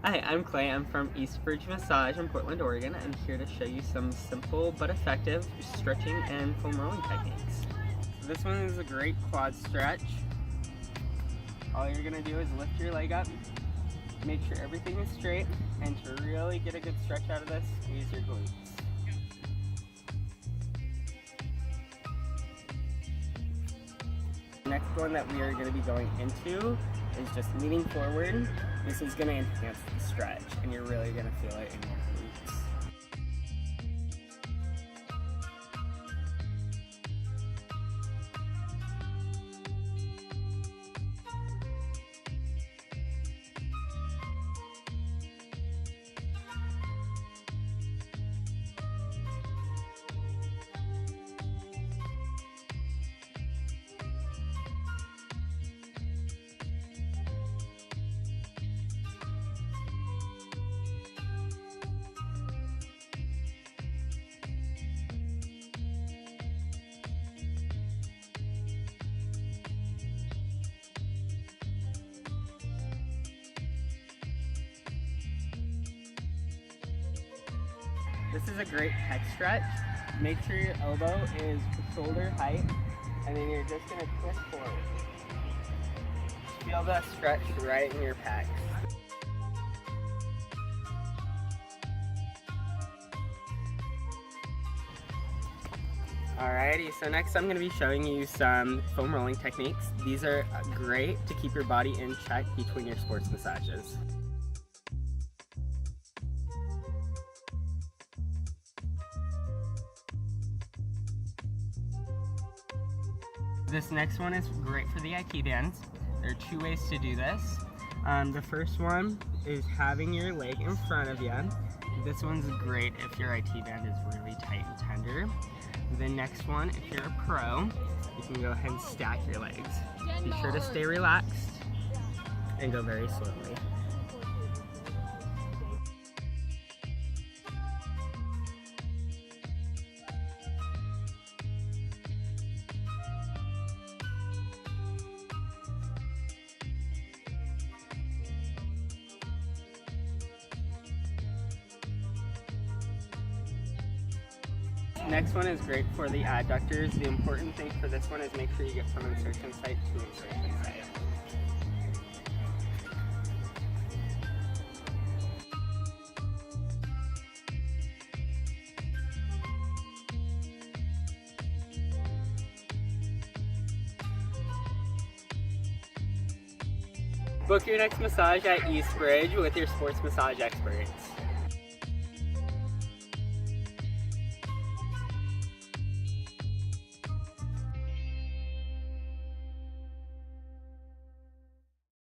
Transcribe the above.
Hi, I'm Clay. I'm from Eastbridge Massage in Portland, Oregon. I'm here to show you some simple but effective stretching and foam rolling techniques. So this one is a great quad stretch. All you're going to do is lift your leg up, make sure everything is straight, and to really get a good stretch out of this, squeeze your glutes. The next one that we are going to be going into is just leaning forward. This is going to enhance the stretch, and you're really going to feel it in your glutes. This is a great pec stretch. Make sure your elbow is shoulder height, and then you're just going to twist forward. Feel the stretch right in your pecs. Alrighty, so next I'm going to be showing you some foam rolling techniques. These are great to keep your body in check between your sports massages. This next one is great for the IT bands. There are two ways to do this. The first one is having your leg in front of you. This one's great if your IT band is really tight and tender. The next one, if you're a pro, you can go ahead and stack your legs. Be sure to stay relaxed and go very slowly. Next one is great for the adductors. The important thing for this one is make sure you get from insertion site to insertion site. Book your next massage at Eastbridge with your sports massage experts.